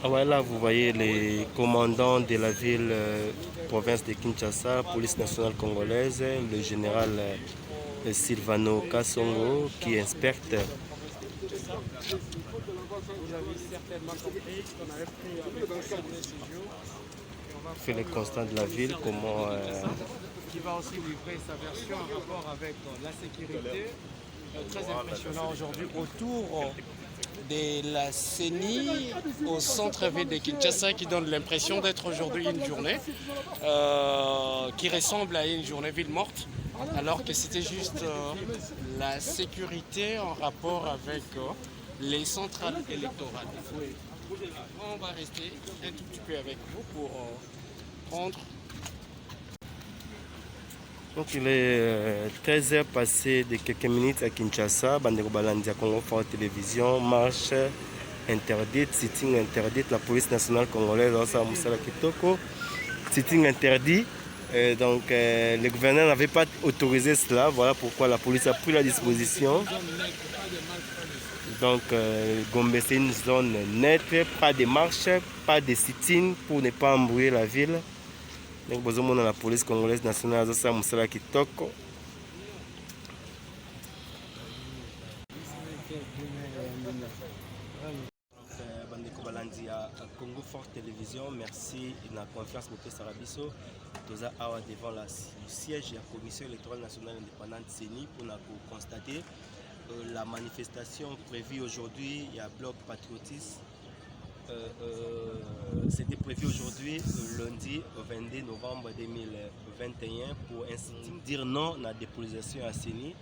Voilà, vous voyez les commandants de la ville province de Kinshasa, police nationale congolaise, le général Silvano Kasongo qui inspecte. Vous avez certainement compris qu'on avait pris avec le séjour. Fait le constat de la ville, comment... Qui va aussi livrer sa version en rapport avec la sécurité. Très impressionnant aujourd'hui autour de la CENI au centre-ville de Kinshasa qui donne l'impression d'être aujourd'hui une journée qui ressemble à une journée ville morte alors que c'était juste la sécurité en rapport avec les centrales électorales. On va rester un tout petit peu avec vous pour prendre. Donc il est 13h passé de quelques minutes à Kinshasa, Bandeko Balandia Congo Fort Télévision, marche interdite, sitting interdite, la police nationale congolaise, Moussala Kitoko, sitting interdit. Donc le gouverneur n'avait pas autorisé cela, voilà pourquoi la police a pris la disposition. Donc Gombe c'est une zone nette, pas de marche, pas de sitting pour ne pas embrouiller la ville. Donc besoin de la police congolaise nationale Zosa Moussala Kitoko. Bandeko Balandi à Congo Fort Télévision, merci de la confiance pour Sarabiso. Nous avons devant le siège de la Commission électorale nationale indépendante CENI pour constater la manifestation prévue aujourd'hui. Il y a bloc patriotisme. C'était prévu aujourd'hui, lundi 22 novembre 2021, pour ainsi dire non à la dépolitisation à CENI.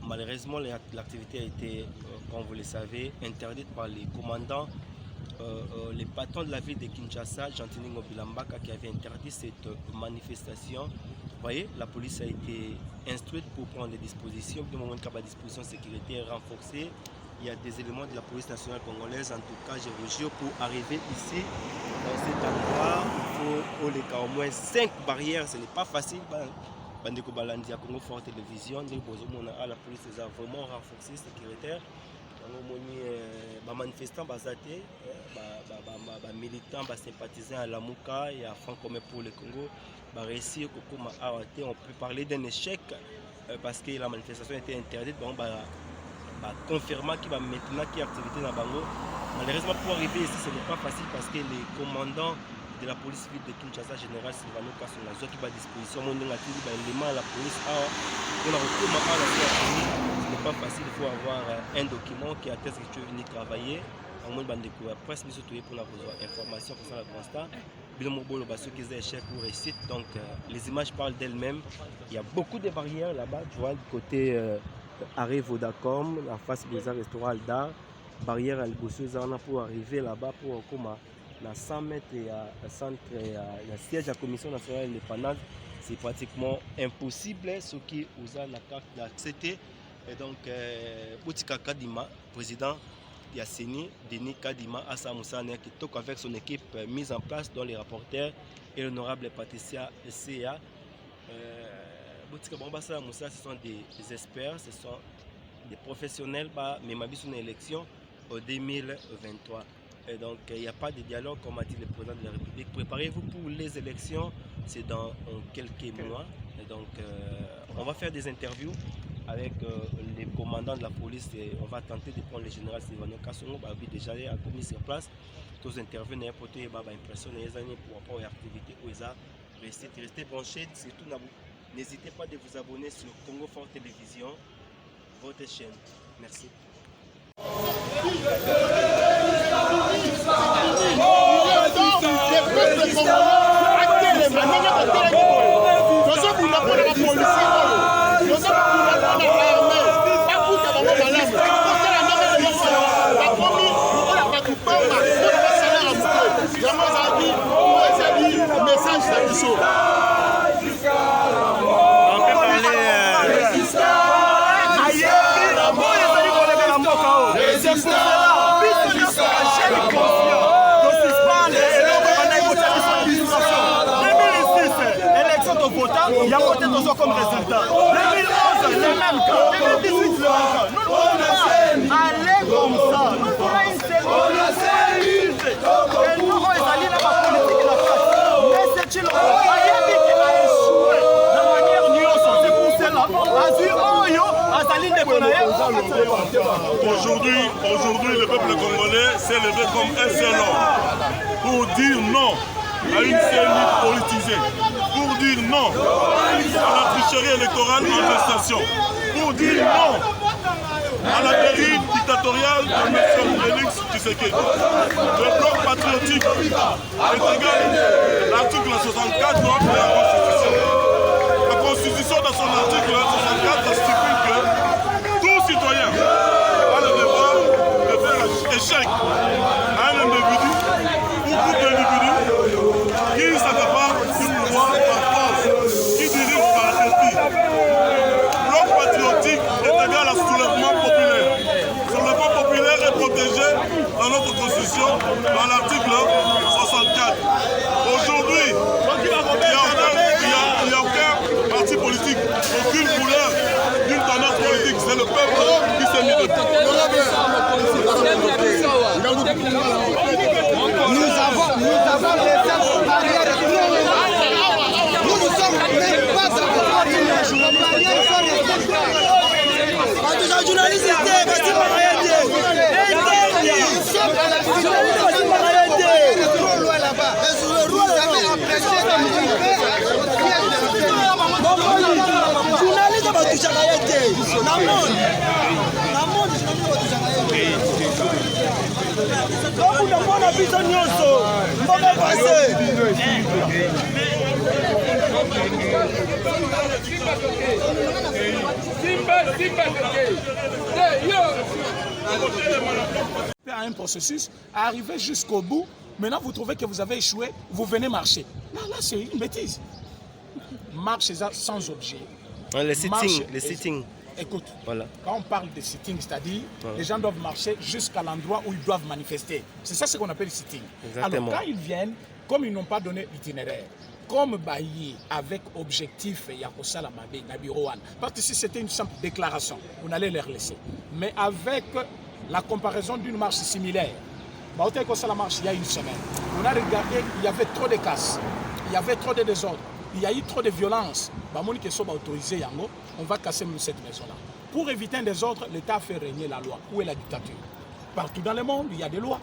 Malheureusement, l'activité a été, comme vous le savez, interdite par les commandants, les patrons de la ville de Kinshasa, Gentini Ngobilambaka, qui avait interdit cette manifestation. Vous voyez, la police a été instruite pour prendre des dispositions. Du moment qu'il y a des dispositions sécuritaires renforcées, il y a des éléments de la police nationale congolaise, en tout cas Géorgio, pour arriver ici, dans cet endroit. Il faut au moins 5 barrières, ce n'est pas facile. Bandeko Balandi à Congo Fort Télévision, la police a vraiment renforcé sécuritaire. Les manifestants, les militants, les sympathisants à la Mouka et à Front commun pour le Congo, réussir on peut parler d'un échec parce que la manifestation était interdite. Confirmant qu'il va maintenant qu'il y a activité dans Bango. Malheureusement, pour arriver ici, ce n'est pas facile parce que les commandants de la police civile de Kinshasa, général Silvano Kasongo, qui va à disposition, l'élément à la police, ce n'est pas facile, il faut avoir un document qui atteste que tu es venu travailler. En moins, de presse, mais surtout pour avoir information concernant le constat. Donc, les images parlent d'elles-mêmes. Il y a beaucoup de barrières là-bas, tu vois, du côté. Arrêt Vodacom, la face des restaurants Alda, barrière à l'Ibosuzana pour arriver là-bas pour comme à 100 mètres et à centre, il y a siège de la Commission nationale indépendante. C'est pratiquement impossible ce qui usa la carte de la CT. Et donc, Boutika Kadima, président de la CENI, Denis Kadima, Assa Moussane, qui toque avec son équipe mise en place, dont les rapporteurs et l'honorable Patricia CA. Ce sont des experts, ce sont des professionnels, mais ma vie sur une élection en 2023. Et donc il n'y a pas de dialogue, comme a dit le président de la République. Préparez-vous pour les élections, c'est dans quelques mois. Et donc on va faire des interviews avec les commandants de la police et on va tenter de prendre le général Silvano Kasongo, déjà à commis sur place. Tous intervenants n'importe quelle impression les années pour rapport aux activités où ils ont restez branchés, surtout n'hésitez pas de vous abonner sur Congo Fort Télévision, votre chaîne. Merci. On peut parler Il y a voté dans comme résultat. 2011, le même cas. 2018, le même cas. Nous ne pouvons pas aller comme ça. Nous voulons une série. Et nous, on est allés dans la politique de la place. Mais c'est une réalité à échouer de manière nuance. C'est pour cela. Aujourd'hui, le peuple congolais s'est levé comme un seul homme pour dire non à une CENI politisée, pour dire non à la tricherie électorale en gestation, pour dire non à la dérive dictatoriale de M. Félix Tshisekedi. Le bloc patriotique est égal à l'article 64 de la Constitution. La Constitution, dans son article 64, stipule que tout citoyen a le devoir de faire échec à un individu ou groupe d'individus qui s'accapare d'une loi par force, qui dirige par dépit. Bloc patriotique est égal à soulèvement populaire. Soulèvement populaire est protégé dans notre Constitution par l'article 64. Aujourd'hui, il n'y a aucun parti politique, aucune couleur d'une tendance politique. C'est le peuple qui s'est mis de Nous avons laissé nos barrières. Nous ne sommes même pas d'accord. Nos barrières sont respectées. Quand les journalistes étaient, parce qu'on m'a aidé. Trop loin là-bas. Vous avez empêché journaliste va toucher à aidé. À un processus, à arriver jusqu'au bout, maintenant vous trouvez que vous avez échoué, vous venez marcher. Là c'est une bêtise. Marche sans objet. Les sittings. Écoute, voilà. Quand on parle de sitting, c'est-à-dire les gens doivent marcher jusqu'à l'endroit où ils doivent manifester. C'est ça ce qu'on appelle sitting. Exactement. Alors quand ils viennent, comme ils n'ont pas donné l'itinéraire, comme Bailly avec objectif Yakosala Mabe Nabiroan, parce que si c'était une simple déclaration, on allait les laisser. Mais avec la comparaison d'une marche similaire, la marche il y a une semaine, on a regardé, il y avait trop de casse, il y avait trop de désordre. Il y a eu trop de violence. On va casser cette maison-là. Pour éviter un désordre, l'État a fait régner la loi. Où est la dictature? Partout dans le monde, il y a des lois.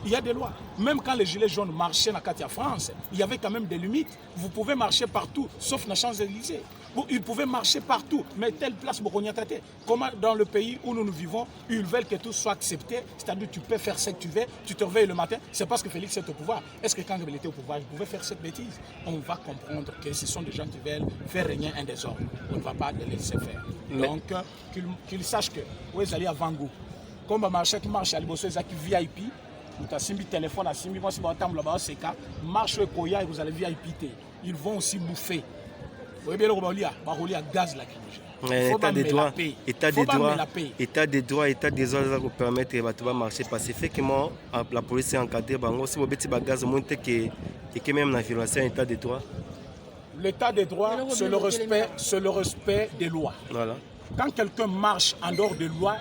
Il y a des lois. Même quand les gilets jaunes marchaient dans la France, il y avait quand même des limites. Vous pouvez marcher partout, sauf dans les Champs-Élysées. Ils pouvaient marcher partout, mais telle place, comme dans le pays où nous vivons, ils veulent que tout soit accepté. C'est-à-dire tu peux faire ce que tu veux, tu te réveilles le matin. C'est parce que Félix est au pouvoir. Est-ce que quand il était au pouvoir, il pouvait faire cette bêtise? On va comprendre que ce sont des gens qui veulent faire régner un désordre. On ne va pas les laisser faire. Donc, qu'ils sachent que, où ils allaient à Vangou, comme un marché qui marche à l'Ibosso, ils ont VIP. Vous avez un téléphone à 6 000, si vous avez là-bas, c'est cas, marche au Koya et vous allez VIP. Ils vont aussi bouffer. Vous voyez bien, il y a gaz lacrymogène. État des droits, état des droits, état des ordres pour permettre de marcher pacifiquement. La police est encadrée. Si vous avez gaz, c'est même la violation de l'état des droits. L'état des droits, c'est le respect des lois. Voilà. Quand quelqu'un marche en dehors des lois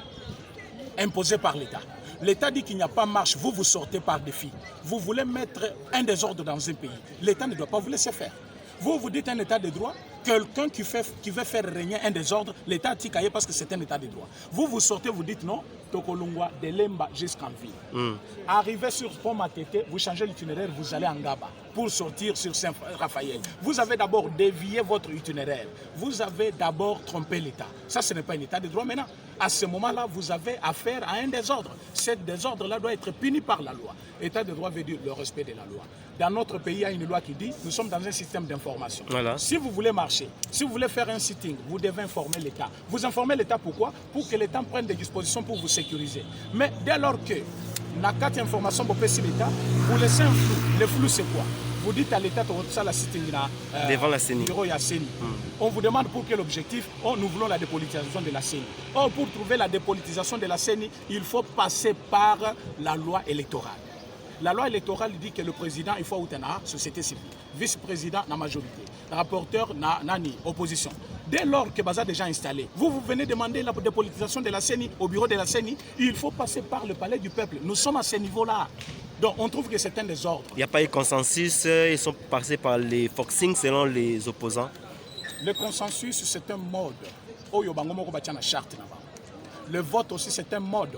imposées par l'État, l'État dit qu'il n'y a pas marche, vous sortez par défi. Vous voulez mettre un désordre dans un pays. L'État ne doit pas vous laisser faire. Vous dites un état de droit, quelqu'un qui veut faire régner un désordre, l'État a tikaye parce que c'est un état de droit. Vous sortez, vous dites non, Tokolongwa, de Lemba jusqu'en ville. Arrivez sur Pont Matete, vous changez l'itinéraire, vous allez en Gaba pour sortir sur Saint-Raphaël. Vous avez d'abord dévié votre itinéraire. Vous avez d'abord trompé l'État. Ça, ce n'est pas un état de droit. Maintenant, à ce moment-là, vous avez affaire à un désordre. Ce désordre-là doit être puni par la loi. État de droit veut dire le respect de la loi. Dans notre pays, il y a une loi qui dit nous sommes dans un système d'information. Voilà. Si vous voulez marcher, si vous voulez faire un sitting, vous devez informer l'État. Vous informez l'État pourquoi? Pour que l'État prenne des dispositions pour vous sécuriser. Mais dès lors que la carte d'information pour l'État, vous laissez un flou. Le flou, c'est quoi? vous dites à l'État devant la CENI. On vous demande pour quel objectif? Nous voulons la dépolitisation de la CENI. Or, pour trouver la dépolitisation de la CENI, il faut passer par la loi électorale. La loi électorale dit que le président, il faut avoir une société civile, vice-président, la majorité, rapporteur, nani, opposition. Dès lors que Baza est déjà installé, vous venez demander la dépolitisation de la CENI au bureau de la CENI, il faut passer par le palais du peuple. Nous sommes à ce niveau-là. Donc on trouve que c'est un désordre. Il n'y a pas eu consensus, ils sont passés par les forcing selon les opposants. Le consensus, c'est un mode. Le vote aussi, c'est un mode.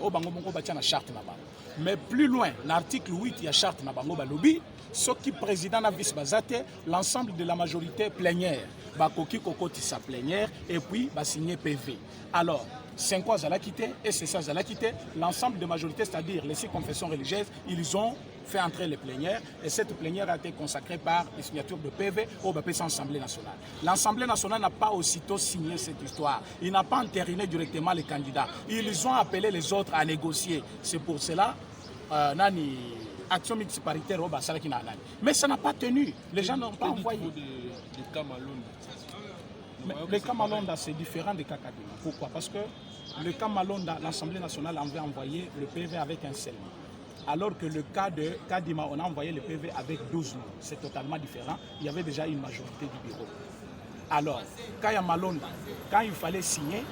Mais plus loin, l'article 8, il y a charte na bango balobi, ce qui président na vice bazate, l'ensemble de la majorité plénière, bakoki kokoti sa plénière et puis ba signer PV. Alors, 5 ans à la quitter et c'est ça à la quitter, l'ensemble de majorité, c'est-à-dire les 6 confessions religieuses, ils ont fait entrer les plénières et cette plénière a été consacrée par les signatures de PV au BPC Assemblée nationale. L'Assemblée nationale n'a pas aussitôt signé cette histoire. Il n'a pas entériné directement les candidats. Ils ont appelé les autres à négocier. C'est pour cela nani action mixte paritaire au Basala qui n'a nani. Mais ça n'a pas tenu. Les gens n'ont pas envoyé. Le cas Malonda, c'est différent des cas Kadima. Pourquoi? Parce que le cas Malonda, l'Assemblée nationale avait envoyé le PV avec un seul nom. Alors que le cas de Kadima, on a envoyé le PV avec 12 noms. C'est totalement différent. Il y avait déjà une majorité du bureau. Alors, quand il y a Malonda, quand il fallait signer,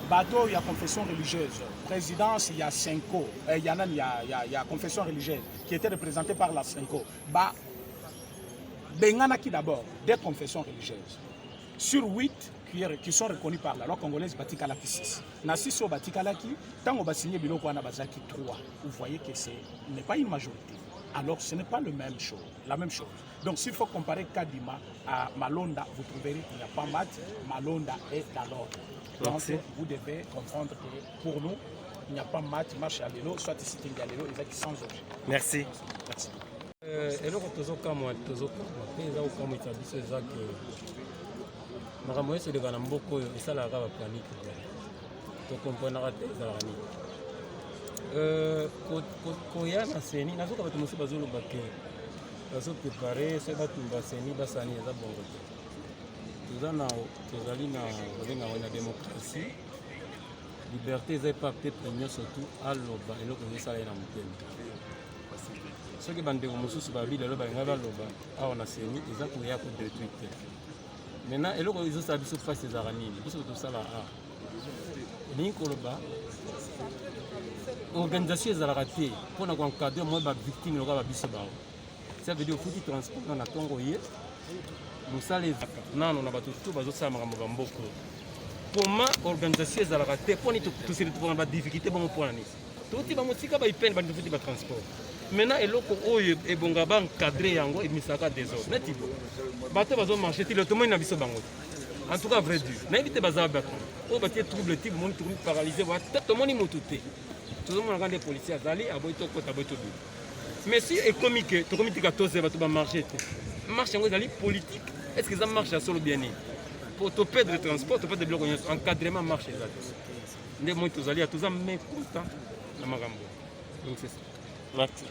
bateau, il y a confession religieuse. Présidence, il y a 5 il y a confession religieuse qui était représentée par la 5 Benganaki d'abord, des confessions religieuses. Sur 8 qui sont reconnus par la loi congolaise, Batikalaki 6. Na 6 au Batikalaki, tant on va signer Biloko Anabazaki 3. Vous voyez que ce n'est pas une majorité. Alors ce n'est pas la même chose. Donc s'il faut comparer Kadima à Malonda, vous trouverez qu'il n'y a pas match. Malonda est dans l'ordre. Donc vous devez comprendre que pour nous, il n'y a pas match, marche à vélo, soit ici il y a vélo, il est sans objet. Merci. Merci. eloko tozokamwa mpe eza kokamwa eza biso eza ke makambo nyonso eleka na mboka oyo esalaka bapanike tokomprenaka te ezalaka nini koya na seni nazoka bato mosusu bazoloba ke bazoprepare soki batumba seni basani eza bongo te tozali na babengaka na démocratie liberté eza epa peuple nyonso tu aloba eloko ezosala ye na motema soki bandeko mosusu babi lelo balingai baloba awa na seni eza koya kodétruire te maintenant eloko ezosala biso mpasi ezalaka nini biso tosala elingi koloba organisation ezalaka te mpona koencadre moi bavictime lokola babiso bao ça veut dire ofuti transport na ntongo ye mosala ezaka nano na bato tu bazosala makambo bamboka koma organisation ezalaka te mponi toseli topona badifficulté bango mpona nini toti bamotika baipene bandi tofuti batransport maintenant eloko oyo ebonga baencadre yango emisaka désordre neti bato bazomarche ti le tomoni na biso bango en tout cas vrai dur nayebi te bazala bato oyo batie trouble ti bomoni tomoni paralysé te tomoni motu te tozomonaka nde policier azali aboyi tokota aboyi tobima mais si ekomi ke tokomi tika toze bato bamarche te marche yango ezali politique est ce que eza marche ya solo bien nini po toperdre transport toperdre biloko nyonso encadrement marche eza te nde moi tozali ya toza mécontent na makambo donc c'est ça. Merci.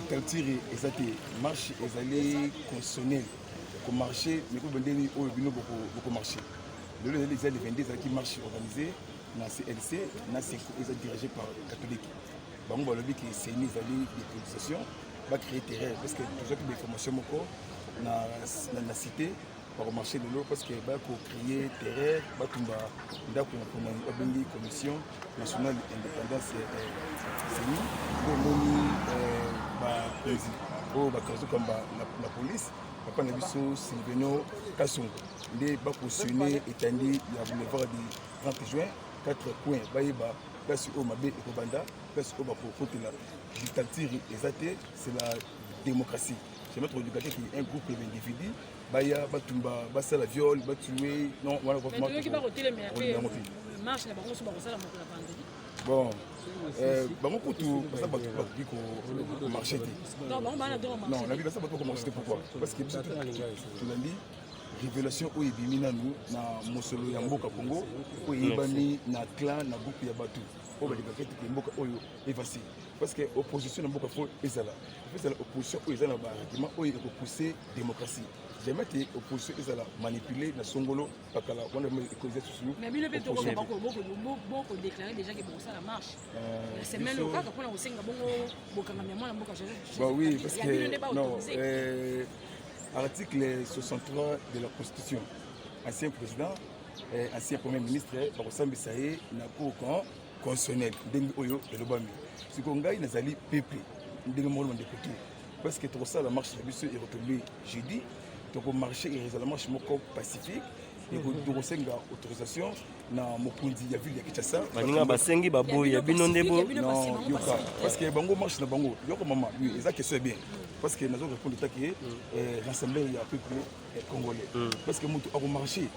Culture eza te marche ezali constitutionnel ko marché mais ko bendeli oyo bino boko marché lelo les les 22 qui marche organisée na CLC na Senko eza dirigé par catholique bango balobi ki c'est une ezali de politisation va créer terrain parce que toujours que des formations moko na cité par marché de l'eau parce que va ko créer terrain ba tumba ndako na komani obengi commission nationale d'indépendance CENI pour moni ba président ba kazo comme la police papa na biso Sylveno Kasongo nde ba cautionner étandi ya boulevard du 30 juin 4 points bayeba place au mabe et kobanda place au ba côté la dictature ezate c'est la démocratie c'est notre éducateur qui est un groupe d'individus baya batumba basala viol batuer non voilà vraiment bon bango kutu ça ba ko marché non la vie ça ba ko marché pourquoi parce que tout lundi révélation oyo ebimi nanu na mosolo ya mboka Congo oyo ebani na clan na groupe ya bato oyo balibaka te mboka oyo évasé parce que opposition na mboka fo ezala opposition oyo eza na baargument oyo ekopousse démocratie jamais te opposition ezala manipulé na songolo bakala wana ekoza susu mais bino pe toko boko déclarer déjà que bon ça la marche c'est même le cas quand on osenga bongo bokanga mwa na mboka bah oui parce que non article 63 de la constitution ancien président ancien premier ministre bakosambisa ye na cour constitutionnel ndenge oyo elobami siko ngai nazali peuple ndenge moko ndeko tu parce que tokosala marche na biso eretombe jeudi tokomarche ereza la marche moko pacifique tokosenga autorisation na mokonzi ya ville ya Kinshasa baninga basengi baboya bino ndebo non yoka parce que bango marche na bango yoko mama oui eza question bien parce que nazo répondre taqué l'assemblée ya peuple congolais parce que mutu ako marcher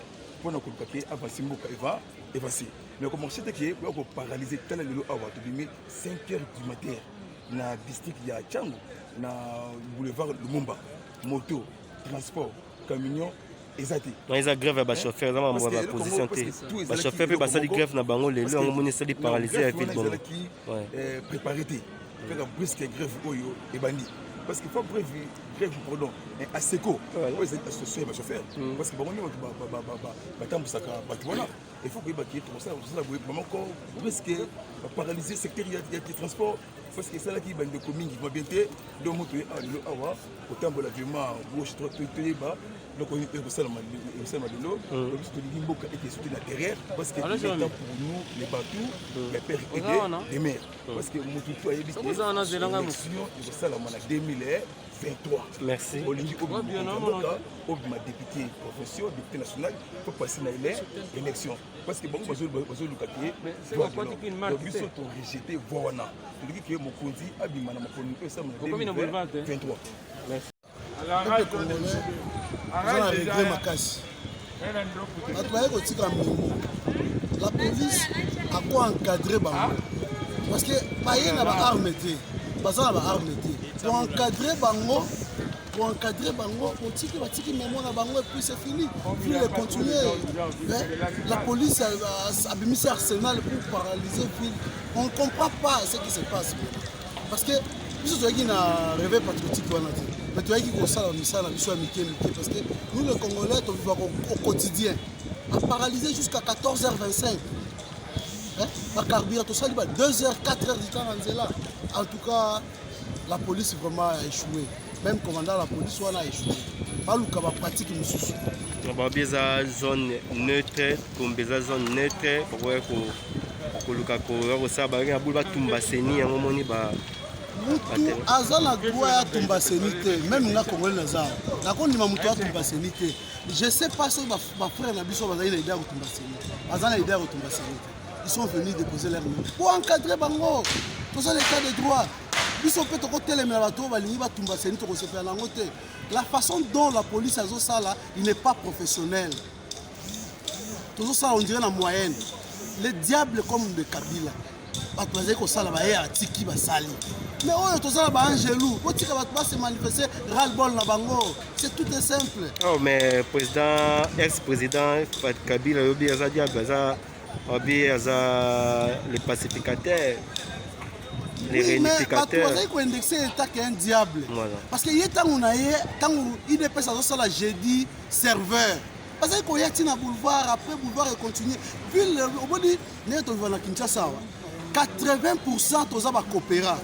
pour na koluka ke avancer mboka eva évasé mais ko marcher taqué ko paralyser tala lelo awa to bimi 5h du matin na district ya Tchango na boulevard Lumumba moto transport camion ezati ils ont grève à chauffeur dans ma position té ba chauffeur pe basali grève na bango lelo ngo moni sali paralyser à ville bon préparer té faire brusque grève oyo et bandi parce qu'il faut grève pardon à seco ils sont associés ba chauffeur parce que bango ni ba tambusaka batwana il faut que ba qui tout ça vraiment ko brusque paralyser secteur il y a des transports parce que c'est là qui bande de communes qui vont bien té do moto le awa autant la vraiment gauche droite tout bas donc on est au salon de l'eau donc c'est le limbo qui est sorti là derrière parce que c'est temps pour nous les bateaux les pères et les mères parce que mon tout a été élection au salon en 2023 merci ma député profession député national pour passer dans les élections parce que bon besoin le cahier donc ils sont rejetés voilà celui qui est mon conduit abima na mon conduit ça en 2023 merci eza regret makasi bato baye kotika mbongo la police ako encadre bango parce que baye na baarme te baza na baarme te pour encadrer bango batiki mémoire na bango et puis c'est fini puis les continuer la police abimisi arsenal pour paralyser ville on ne comprend pas ce qui se passe parce que biso toyaki na réveil patriotique wana te mais toyaki kosala misala biso ya mike parce que nous les Congolais tovivaka au quotidien à paralyser jusqu'à 14h25 bakarbira tosali ba 2h 4h du temps na nzela en tout cas la police vraiment a échoué même commandant de la police wana a échoué baluka bapratique mosusu babi eza zone neutre kombe eza zone neutre pokoya koluka kosala balingi na bulu batumba seni yango moni mutu aza na droit ya tumba seni te même nga Congolais naza nakondima mutu atumba seni te je sais pas soki bafrère na biso bazali na idée ya kotumba seni baza na idée ya kotumba seni te ils sont venus déposer leur nom pour encadrer bango toza l'état de droit biso mpe tokotelemela bato oyo balingi batumba seni tokosepela nango te la façon dont la police azosala il n'est pas professionnel tozosala on dirait na moyenne les diables comme de Kabila bato bazali kosala baye atiki basali mais oyo tozala baangelou botika bato base manifester ras-le-bol na bango c'est tout est simple oh mais président ex-président Kabila yobi aza diable aza les pacificateurs les réunificateurs bazali koindexer état que un diable parce que ye ntango na ye ntango idps azosala jeudi serveur bazali koya ntina boulevard après boulevard econtinue ville obodi ndenge toviva na Kinshasa awa 80% toza bacoopéra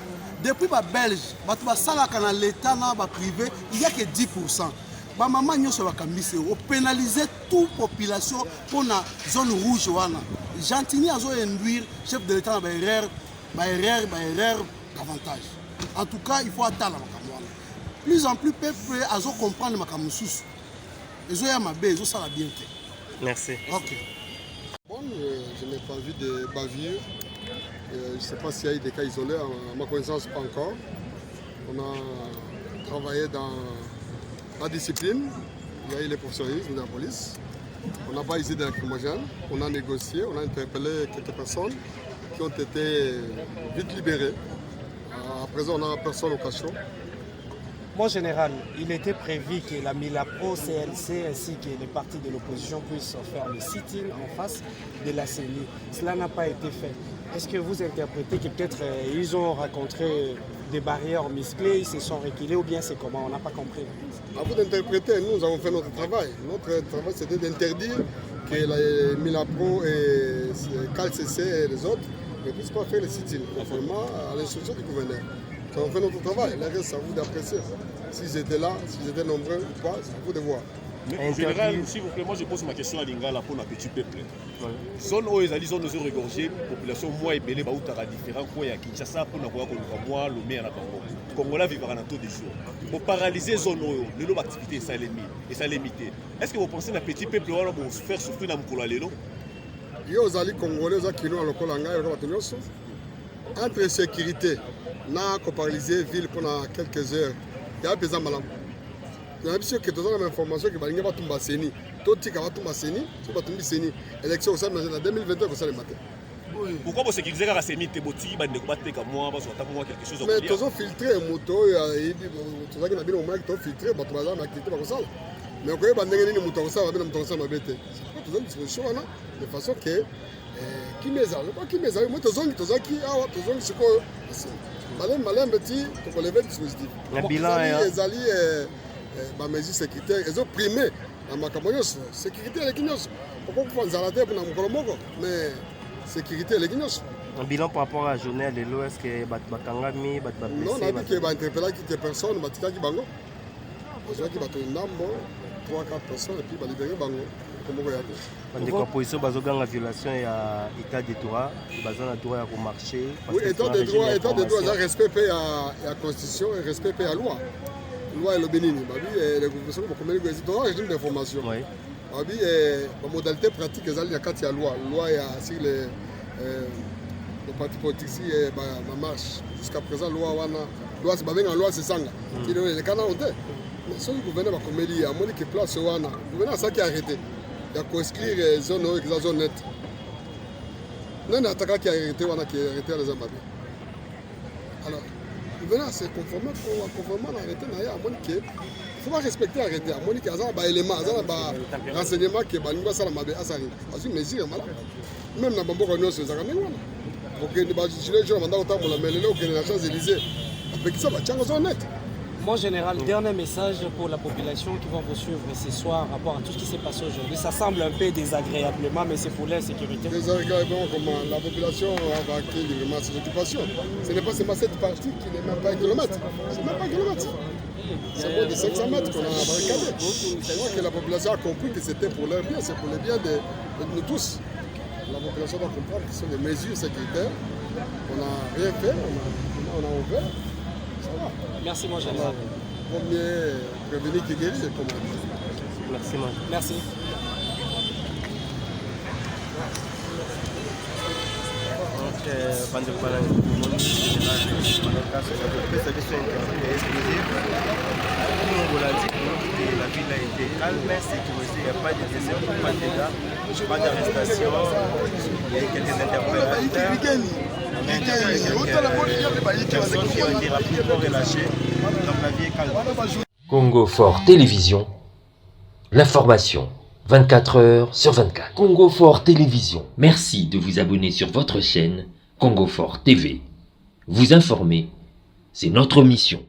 depuis babelge bato basalaka na l'état na baprivé il y a que 10% bamama nyonso bakambisi opénaliser toute population mpona zone rouge wana Gentini azoinduire chef de l'état na baerreur davantage en tout cas il faut attendre makambo wana plus en plus peuple azocomprendre makambo mosusu ezoya mabe ezosala bien te merci ok bon je n'ai pas vu de bavure. Je ne sais pas s'il y a eu des cas isolés, à ma connaissance pas encore. On a travaillé dans la discipline, il y a eu les professionnalismes de la police. On n'a pas usé de lacrymogène, on a négocié, on a interpellé quelques personnes qui ont été vite libérées. À présent, on n'a personne au cachot. Mon général, il était prévu que la Milapro, CLC ainsi que les partis de l'opposition puissent faire le sit-in en face de la CENI. Cela n'a pas été fait. Est-ce que vous interprétez que peut-être ils ont rencontré des barrières musclées, ils se sont reculés ou bien c'est comment? On n'a pas compris. À vous d'interpréter, nous avons fait notre travail. Notre travail c'était d'interdire que les Milapro et CalCC et les autres ne puissent pas faire les sit-ins, conformément à l'instruction du gouverneur. Nous avons fait notre travail. Le reste, c'est à vous d'apprécier. S'ils étaient là, s'ils étaient nombreux ou pas, c'est à vous de voir. Mais en général, s'il vous plaît, moi je pose ma question à Lingala pour un petit peuple. Zone où ils zone de regorger, population moi et belé, baoutara différent, quoi, à Kinshasa, pour n'avoir qu'on va moi, le maire à Congo. Congolais vivra en tout des jours. Pour paralyser zone où les lots d'activité et ça limité. Est-ce que vous pensez que le petit peuple va faire souffrir dans le Lelo? Yo zali Congolais, qui nous à l'Okolanga, entre sécurité, n'a qu'à paralyser ville pendant quelques heures. Il y a besoin de malade. Il y a sûr que tu as l'information que Balinga va tomber à Séni. Tout ce qui va tomber à Séni, c'est pas tomber à Séni. Élection au sein de 2022, c'est le matin. Pourquoi vous sécurisez la Séni, Teboti, Bande Kobaté, comme moi, parce que vous avez quelque chose à dire? Mais tu as filtré un moto, tu as dit que tu as filtré, tu as une activité comme ça. Mais quand tu as dit que tu as filtré, tu as une activité. C'est pas une disposition, de façon que. Qui m'est allé? Pas qui m'est allé. Moi, tu as dit que tu as dit que tu as dit malin petit, tu peux lever le dispositif. Le bilan est. Les mesures sécuritaires, ils ont primé dans ma campagne. Sécurité, les guignols. Pourquoi vous faites la tête pour nous faire? Mais sécurité, les guignols. Un bilan par rapport à la journée de l'eau, est-ce que Bakangami, non, on a dit qu'il va interpeller quelques personnes, Batika qui bango. Les gens qui battent une dame, 3-4 personnes, et puis il va libérer bango. Comment regarder? Des compositions, la violation et l'état de droit, le droit à marcher. Oui, état de droit, il y a respect à la Constitution et respect à la loi. Loi et le Bénin, les gouvernements vont communiquer dans un régime d'information. La modalité pratique, il y a la loi. La loi est sur les partis politiques, la marche. Jusqu'à présent, la loi, c'est pas bien, la loi, c'est sanga. Il y a des canaux. Mais si le gouvernement va communiquer, il y a une place, le gouvernement a ça qui a arrêté. Il y a qu'exclure les zones où il y a des zones nettes. Il y a un attaquant qui a arrêté, qui a arrêté les Zimbabwe. Alors, maintenant, c'est conformément à l'arrêté, il faut pas respecter l'arrêté. Il y a des éléments, des renseignements qui sont des mesures. Même dans Bambo, on a des renseignements. Pour que les gens aient la Champs-Élysées. Avec ça, les gens net. Mon général, dernier message pour la population qui va vous suivre ce soir par rapport à tout ce qui s'est passé aujourd'hui. Ça semble un peu désagréablement, mais c'est pour l'insécurité. Désagréablement, comment la population a vaincu librement ses occupations. Ce n'est pas seulement cette partie qui n'est même pas un kilomètre. C'est même pas un kilomètre. C'est moins de 500 mètres qu'on a barricadé. Je crois que la population a compris que c'était pour leur bien, c'est pour le bien de nous tous. La population doit comprendre que ce sont des mesures sécuritaires. On n'a rien fait, on a ouvert. Merci, mon général. Vaut mieux prévenir que guérir, comme on dit. Merci, mon. Merci. Pendant que la ville a été calme, sécurisée, il n'y a pas de décès, pas de dégâts, pas d'arrestation, il y a quelques interpellateurs. Congo Fort Télévision, l'information 24 heures sur 24. Congo Fort Télévision, merci de vous abonner sur votre chaîne Congo Fort TV. Vous informer, c'est notre mission.